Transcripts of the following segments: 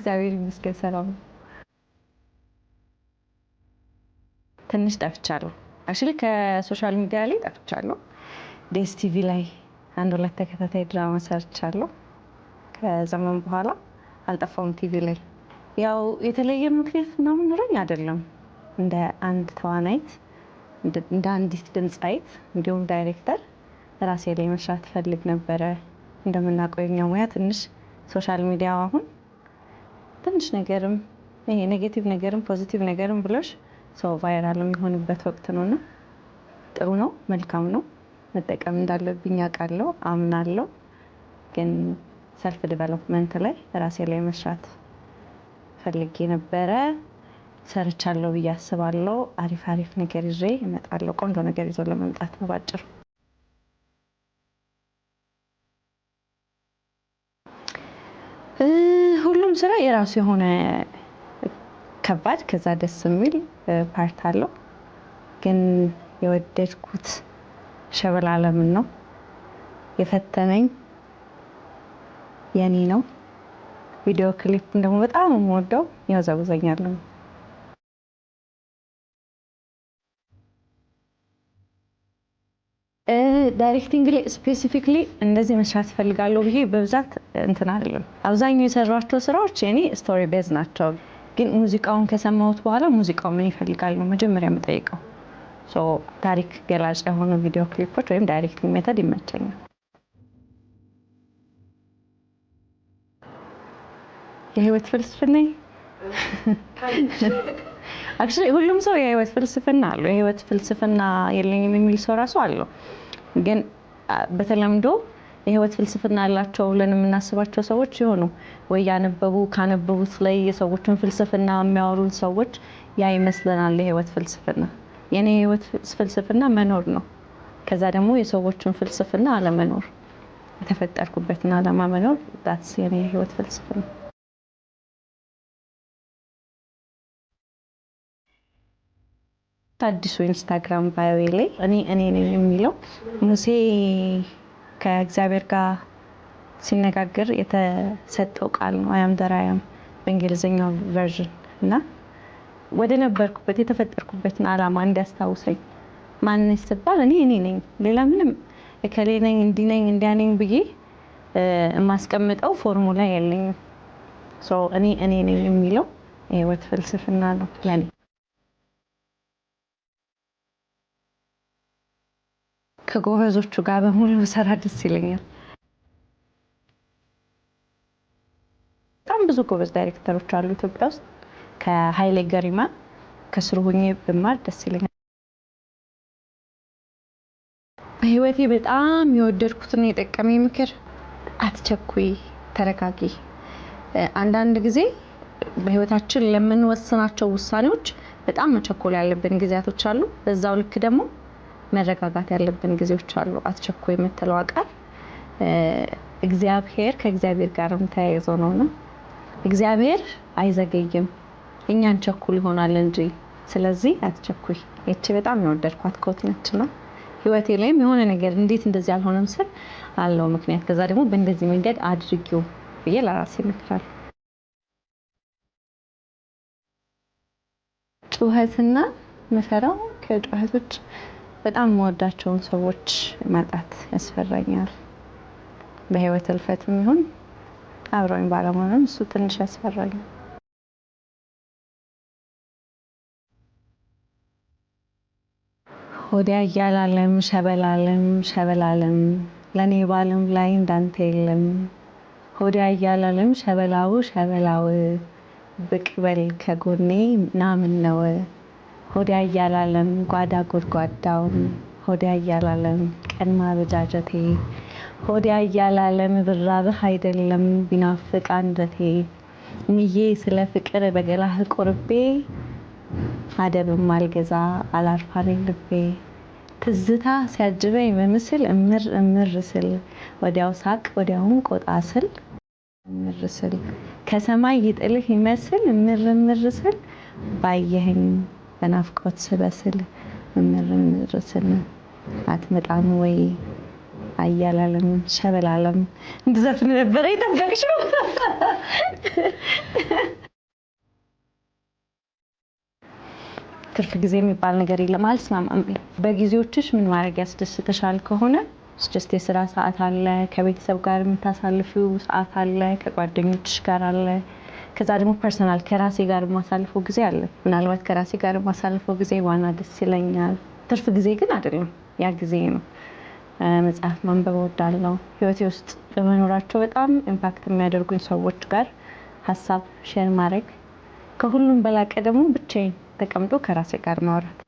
እግዚአብሔር ይመስገን ሰላም ነው። ትንሽ ጠፍቻለሁ። አክቹሊ ከሶሻል ሚዲያ ላይ ጠፍቻለሁ። ዴስ ቲቪ ላይ አንድ ሁለት ተከታታይ ድራማ ሰርቻለሁ። ከዘመን በኋላ አልጠፋውም ቲቪ ላይ። ያው የተለየ ምክንያት ምናምን ኖሮኝ አይደለም። እንደ አንድ ተዋናይት እንደ አንዲት ድምጻዊት እንዲሁም ዳይሬክተር ራሴ ላይ መስራት ፈልግ ነበረ። እንደምናውቀው የኛ ሙያ ትንሽ ሶሻል ሚዲያው አሁን ትንሽ ነገርም ይሄ ኔጌቲቭ ነገርም ፖዚቲቭ ነገርም ብሎሽ ሰው ቫይራል የሚሆንበት ወቅት ነውና ጥሩ ነው፣ መልካም ነው። መጠቀም እንዳለብኝ አውቃለሁ፣ አምናለሁ። ግን ሰልፍ ዲቨሎፕመንት ላይ ራሴ ላይ መስራት ፈልጌ ነበረ። ሰርቻለሁ ብዬ አስባለሁ። አሪፍ ነገር ይዤ እመጣለሁ። ቆንጆ ነገር ይዞ ለመምጣት ነው ባጭሩ። ሁሉም ስራ የራሱ የሆነ ከባድ ከዛ ደስ የሚል ፓርት አለው። ግን የወደድኩት ሸበላ ዓለምን ነው። የፈተነኝ የኔ ነው። ቪዲዮ ክሊፕ ደግሞ በጣም የምወደው ያወዛውዘኛል ነው። ዳይሬክቲንግ ላይ ስፔሲፊክሊ እንደዚህ መስራት ፈልጋለሁ ብዬ በብዛት እንትን አይደለም። አብዛኛው የሰራኋቸው ስራዎች የኔ ስቶሪ ቤዝ ናቸው። ግን ሙዚቃውን ከሰማሁት በኋላ ሙዚቃው ምን ይፈልጋል ነው መጀመሪያ የምጠይቀው። ታሪክ ገላጭ የሆኑ ቪዲዮ ክሊፖች ወይም ዳይሬክቲንግ ሜተድ ይመቸኛል። የህይወት ፍልስፍና አክቹሊ ሁሉም ሰው የህይወት ፍልስፍና አለው። የህይወት ፍልስፍና የለኝም የሚል ሰው ራሱ አለው። ግን በተለምዶ የህይወት ፍልስፍና አላቸው ብለን የምናስባቸው ሰዎች ይሆኑ ወይ ያነበቡ ካነበቡት ላይ የሰዎችን ፍልስፍና የሚያወሩ ሰዎች ያ ይመስለናል የህይወት ፍልስፍና። የኔ የህይወት ፍልስፍና መኖር ነው። ከዛ ደግሞ የሰዎችን ፍልስፍና አለመኖር፣ የተፈጠርኩበትን ዓላማ መኖር ዳትስ የኔ የህይወት ፍልስፍና። አዲሱ ኢንስታግራም ባዮ ላይ እኔ ነኝ የሚለው ሙሴ ከእግዚአብሔር ጋር ሲነጋገር የተሰጠው ቃል ነው። አያም ደራያም በእንግሊዝኛው ቨርዥን እና ወደ ነበርኩበት የተፈጠርኩበትን ዓላማ እንዲያስታውሰኝ ማን ይሰጣል? እኔ ነኝ። ሌላ ምንም እከሌ ነኝ እንዲህ ነኝ እንዲያ ነኝ ብዬ የማስቀምጠው ፎርሙላ የለኝም። እኔ ነኝ የሚለው የህይወት ፍልስፍና ነው ለኔ። ከጎበዞቹ ጋር በሙሉ ሰራ ደስ ይለኛል። በጣም ብዙ ጎበዝ ዳይሬክተሮች አሉ ኢትዮጵያ ውስጥ። ከኃይሌ ገሪማ ከስሩ ሆኜ ብማር ደስ ይለኛል። በህይወቴ በጣም የወደድኩትና የጠቀመኝ ምክር አትቸኩይ፣ ተረጋጊ። አንዳንድ ጊዜ በህይወታችን ለምንወስናቸው ውሳኔዎች በጣም መቸኮል ያለብን ጊዜያቶች አሉ። በዛው ልክ ደግሞ መረጋጋት ያለብን ጊዜዎች አሉ። አትቸኩይ የምትለው ቃል እግዚአብሔር ከእግዚአብሔር ጋርም ተያይዞ ነውና እግዚአብሔር አይዘገይም፣ እኛን ቸኩል ይሆናል እንጂ። ስለዚህ አትቸኩይ። እቺ በጣም የወደድኳት ኮት ነችና ህይወቴ ላይም የሆነ ነገር እንዴት እንደዚህ አልሆነም ስል አለው ምክንያት። ከዛ ደግሞ በእንደዚህ መንገድ አድርጊው ብዬ ለራሴ እመክራለሁ። ጩኸትና መፈራው ከጩኸቶች በጣም የምወዳቸውን ሰዎች ማጣት ያስፈራኛል። በህይወት እልፈትም ይሁን አብረውኝ ባለመሆንም እሱ ትንሽ ያስፈራኛል። ሆዴ እያላለም ሸበላለም ለኔ ባለም ላይ እንዳንተ የለም። ሆዴ እያላለም ሸበላው ብቅ በል ከጎኔ ናምን ነው። ሆዴ እያላለም ጓዳ ጎድጓዳውን ሆዴ እያላለም ቀን ማበጃጀቴ ሆዴ እያላለም ብራብህ አይደለም ቢናፍቅ አንጀቴ ምዬ ስለ ፍቅር በገላህ ቆርቤ አደብም አልገዛ አላርፋለኝ ልቤ ትዝታ ሲያጅበኝ በምስል እምር ስል ወዲያው ሳቅ ወዲያውም ቆጣ ስል እምር ስል ከሰማይ ይጥልህ ይመስል እምር ስል ባየኸኝ በናፍቆት ስበስል እምር ስል አትመጣም ወይ አያላለም ሸበላለም እንደዘፍን ነበር የጠበቅሽው። ትርፍ ጊዜ የሚባል ነገር የለም። አልስማማም። በጊዜዎችሽ ምን ማድረግ ያስደስተሻል ከሆነ ጀስት የስራ ሰዓት አለ፣ ከቤተሰብ ጋር የምታሳልፊው ሰዓት አለ፣ ከጓደኞችሽ ጋር አለ። ከዛ ደግሞ ፐርሰናል ከራሴ ጋር የማሳልፈው ጊዜ አለ። ምናልባት ከራሴ ጋር የማሳልፈው ጊዜ ዋና ደስ ይለኛል። ትርፍ ጊዜ ግን አይደለም፣ ያ ጊዜ ነው። መጽሐፍ ማንበብ እወዳለሁ። ህይወቴ ውስጥ በመኖራቸው በጣም ኢምፓክት የሚያደርጉኝ ሰዎች ጋር ሀሳብ ሼር ማድረግ፣ ከሁሉም በላቀ ደግሞ ብቻዬን ተቀምጦ ከራሴ ጋር ማውራት።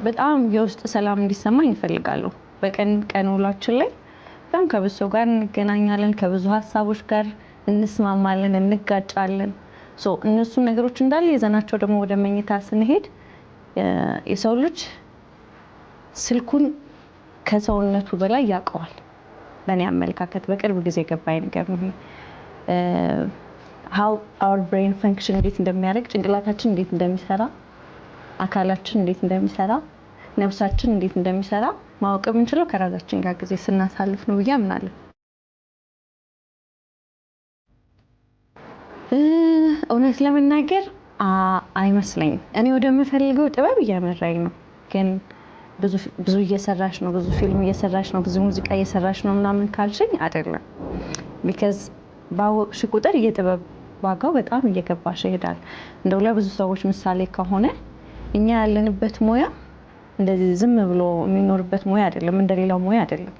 በጣም የውስጥ ሰላም እንዲሰማኝ እፈልጋለሁ። በቀን ቀን ውሏችን ላይ በጣም ከብዙ ሰው ጋር እንገናኛለን፣ ከብዙ ሀሳቦች ጋር እንስማማለን፣ እንጋጫለን። እነሱን ነገሮች እንዳለ ይዘናቸው ደግሞ ወደ መኝታ ስንሄድ የሰው ልጅ ስልኩን ከሰውነቱ በላይ ያውቀዋል። በእኔ አመለካከት በቅርብ ጊዜ የገባኝ ነገር ነው። how our brain function እንዴት እንደሚያደርግ፣ ጭንቅላታችን እንዴት እንደሚሰራ፣ አካላችን እንዴት እንደሚሰራ፣ ነፍሳችን እንዴት እንደሚሰራ ማወቅ የምንችለው ከራሳችን ጋር ጊዜ ስናሳልፍ ነው ብዬ አምናለሁ። እውነት ለመናገር አይመስለኝም። እኔ ወደምፈልገው ጥበብ እያመራኝ ነው። ግን ብዙ እየሰራሽ ነው፣ ብዙ ፊልም እየሰራሽ ነው፣ ብዙ ሙዚቃ እየሰራሽ ነው ምናምን ካልሽኝ አይደለም። ቢካዝ ባወቅሽ ቁጥር የጥበብ ዋጋው በጣም እየገባሽ ይሄዳል። እንደው ለብዙ ሰዎች ምሳሌ ከሆነ እኛ ያለንበት ሙያ እንደዚህ ዝም ብሎ የሚኖርበት ሙያ አይደለም፣ እንደሌላው ሙያ አይደለም።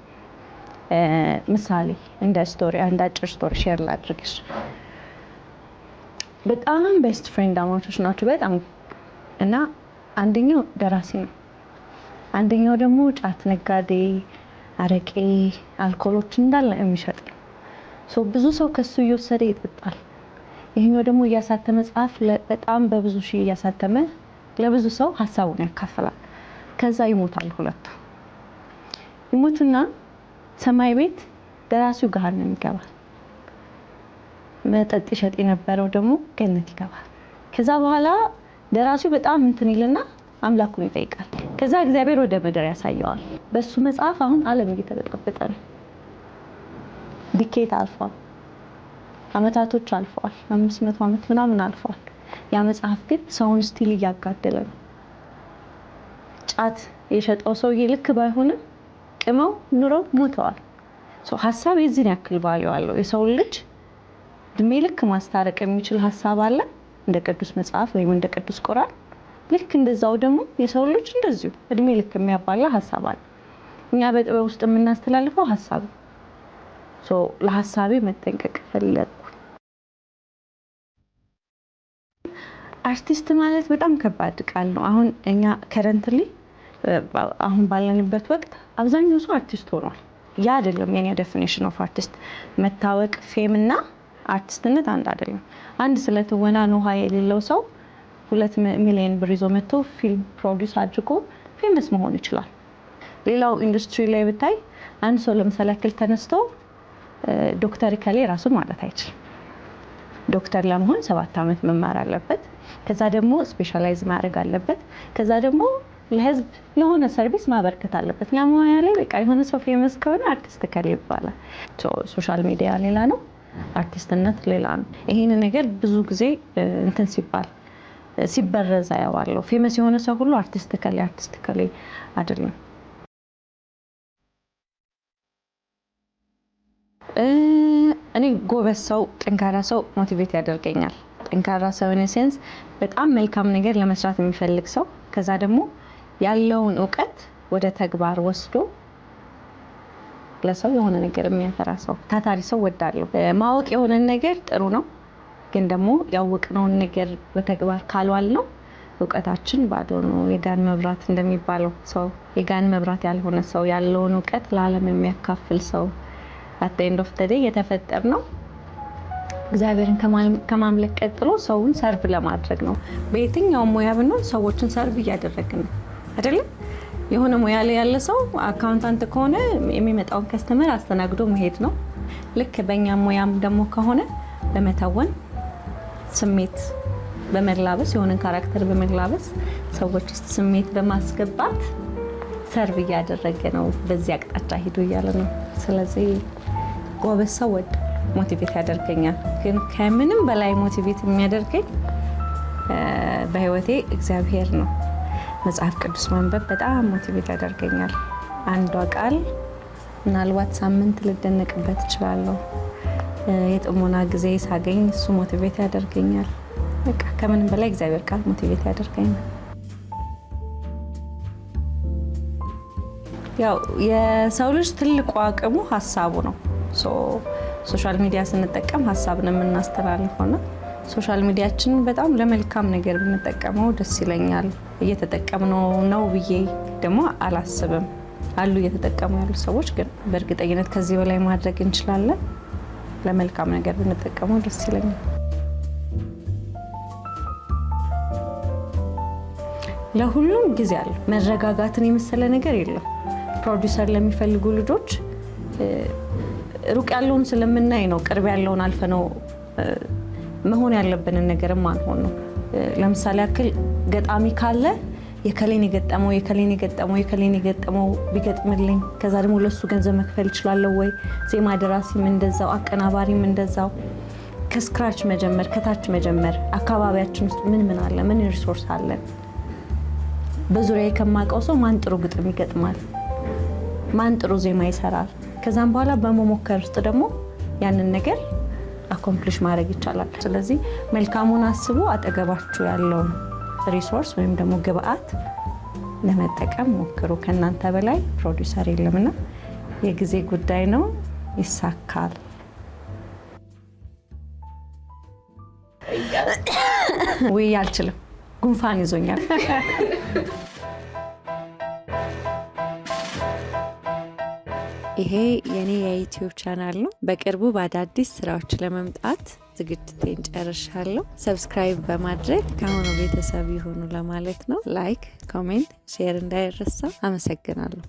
ምሳሌ እንደ ስቶሪ አንድ አጭር ስቶሪ ሼር ላድርግሽ። በጣም ቤስት ፍሬንድ አማቾች ናቸው በጣም እና አንደኛው ደራሲ ነው፣ አንደኛው ደግሞ ጫት ነጋዴ፣ አረቄ፣ አልኮሎች እንዳለ የሚሸጥ ነው። ብዙ ሰው ከሱ እየወሰደ ይጠጣል። ይሄኛው ደግሞ እያሳተመ መጽሐፍ በጣም በብዙ ሺህ እያሳተመ ለብዙ ሰው ሀሳቡን ያካፍላል። ከዛ ይሞታል። ሁለቱ ይሞቱና ሰማይ ቤት ደራሲው ገሃነም ይገባል። መጠጥ ይሸጥ የነበረው ደግሞ ገነት ይገባል። ከዛ በኋላ ደራሲው በጣም እንትን ይልና አምላኩን ይጠይቃል። ከዛ እግዚአብሔር ወደ ምድር ያሳየዋል። በሱ መጽሐፍ አሁን ዓለም እየተበጠበጠ ነው። ዲኬት አልፏል፣ አመታቶች አልፈዋል፣ 500 ዓመት ምናምን አልፈዋል። ያ መጽሐፍ ግን ሰውን ስቲል እያጋደለ ነው። ጫት የሸጠው ሰውዬ ልክ ባይሆንም ቅመው ኑረው ሞተዋል። ሀሳብ የዚህን ያክል ቫልዩ አለው። የሰው ልጅ እድሜ ልክ ማስታረቅ የሚችል ሀሳብ አለ፣ እንደ ቅዱስ መጽሐፍ ወይም እንደ ቅዱስ ቁርአን። ልክ እንደዛው ደግሞ የሰው ልጅ እንደዚሁ እድሜ ልክ የሚያባላ ሀሳብ አለ። እኛ በጥበብ ውስጥ የምናስተላልፈው ሀሳብ ነው። ለሀሳቤ መጠንቀቅ ፈለግኩ። አርቲስት ማለት በጣም ከባድ ቃል ነው። አሁን እኛ ከረንትሊ አሁን ባለንበት ወቅት አብዛኛው ሰው አርቲስት ሆኗል። ያ አይደለም የኔ ዴፊኒሽን ኦፍ አርቲስት። መታወቅ፣ ፌም እና አርቲስትነት አንድ አይደለም። አንድ ስለ ትወና ውሃ የሌለው ሰው 2 ሚሊዮን ብር ይዞ መጥቶ ፊልም ፕሮዲውስ አድርጎ ፌመስ መሆን ይችላል። ሌላው ኢንዱስትሪ ላይ ብታይ አንድ ሰው ለምሳሌ ያክል ተነስቶ ዶክተር ከሌ ራሱ ማለት አይችልም። ዶክተር ለመሆን 7 ዓመት መማር አለበት። ከዛ ደግሞ ስፔሻላይዝ ማድረግ አለበት። ከዛ ደግሞ ለህዝብ የሆነ ሰርቪስ ማበርከት አለበት። ያ ሙያ ላይ በቃ የሆነ ሰው ፌመስ ከሆነ አርቲስት ከሌ ይባላል። ሶሻል ሚዲያ ሌላ ነው፣ አርቲስትነት ሌላ ነው። ይሄን ነገር ብዙ ጊዜ እንትን ሲበረዝ አየዋለሁ። ፌመስ የሆነ ሰው ሁሉ አርቲስት ከሌ አይደለም። እኔ ጎበዝ ሰው፣ ጠንካራ ሰው ሞቲቬት ያደርገኛል። ጠንካራ ሰው ኢን ሴንስ በጣም መልካም ነገር ለመስራት የሚፈልግ ሰው፣ ከዛ ደግሞ ያለውን እውቀት ወደ ተግባር ወስዶ ለሰው የሆነ ነገር የሚያፈራ ሰው፣ ታታሪ ሰው ወዳለሁ። ማወቅ የሆነ ነገር ጥሩ ነው፣ ግን ደግሞ ያወቅነውን ነገር በተግባር ካልዋል ነው እውቀታችን ባዶ ነው። የጋን መብራት እንደሚባለው ሰው የጋን መብራት ያልሆነ ሰው፣ ያለውን እውቀት ለዓለም የሚያካፍል ሰው at the end of the day የተፈጠር ነው እግዚአብሔርን ከማምለክ ቀጥሎ ሰውን ሰርቭ ለማድረግ ነው። በየትኛው ሙያ ብንሆን ሰዎችን ሰርቭ እያደረግን ነው አይደል? የሆነ ሙያ ላይ ያለ ሰው አካውንታንት ከሆነ የሚመጣውን ከስተመር አስተናግዶ መሄድ ነው። ልክ በእኛ ሙያም ደግሞ ከሆነ በመተወን ስሜት በመላበስ የሆነን ካራክተር በመላበስ ሰዎች ውስጥ ስሜት በማስገባት ሰርቭ እያደረገ ነው። በዚህ አቅጣጫ ሂዱ እያለ ነው። ስለዚህ ጎበዝ ሰው ወድ ሞቲቬት ያደርገኛል። ግን ከምንም በላይ ሞቲቬት የሚያደርገኝ በህይወቴ እግዚአብሔር ነው። መጽሐፍ ቅዱስ ማንበብ በጣም ሞቲቬት ያደርገኛል። አንዷ ቃል ምናልባት ሳምንት ልደነቅበት እችላለሁ። የጥሞና ጊዜ ሳገኝ እሱ ሞቲቬት ያደርገኛል። በቃ ከምንም በላይ እግዚአብሔር ቃል ሞቲቬት ያደርገኛል። ያው የሰው ልጅ ትልቁ አቅሙ ሀሳቡ ነው። ሶሻል ሚዲያ ስንጠቀም ሀሳብን የምናስተላልፈውና ሶሻል ሚዲያችን በጣም ለመልካም ነገር ብንጠቀመው ደስ ይለኛል። እየተጠቀምነው ነው ብዬ ደግሞ አላስብም። አሉ እየተጠቀሙ ያሉ ሰዎች፣ ግን በእርግጠኝነት ከዚህ በላይ ማድረግ እንችላለን። ለመልካም ነገር ብንጠቀመው ደስ ይለኛል። ለሁሉም ጊዜ አለ። መረጋጋትን የመሰለ ነገር የለም። ፕሮዲውሰር ለሚፈልጉ ልጆች ሩቅ ያለውን ስለምናይ ነው ቅርብ ያለውን አልፈ ነው መሆን ያለብንን ነገርም አንሆን ነው። ለምሳሌ ያክል ገጣሚ ካለ የከሌን የገጠመው ቢገጥምልኝ ከዛ ደግሞ ለሱ ገንዘብ መክፈል እችላለሁ ወይ? ዜማ ደራሲም እንደዛው፣ አቀናባሪም እንደዛው። ከስክራች መጀመር፣ ከታች መጀመር። አካባቢያችን ውስጥ ምን አለ? ምን ሪሶርስ አለን? በዙሪያ ከማውቀው ሰው ማን ጥሩ ግጥም ይገጥማል? ማን ጥሩ ዜማ ይሰራል? ከዛም በኋላ በመሞከር ውስጥ ደግሞ ያንን ነገር አኮምፕሊሽ ማድረግ ይቻላል። ስለዚህ መልካሙን አስቡ። አጠገባችሁ ያለውን ሪሶርስ ወይም ደግሞ ግብአት ለመጠቀም ሞክሩ። ከእናንተ በላይ ፕሮዲውሰር የለምና የጊዜ ጉዳይ ነው። ይሳካል። ወይ አልችልም፣ ጉንፋን ይዞኛል። ይሄ የኔ የዩቲዩብ ቻናል ነው። በቅርቡ በአዳዲስ ስራዎች ለመምጣት ዝግጅቴን ጨርሻለሁ። ሰብስክራይብ በማድረግ ከአሁኑ ቤተሰብ ይሁኑ ለማለት ነው። ላይክ፣ ኮሜንት፣ ሼር እንዳይረሳ። አመሰግናለሁ።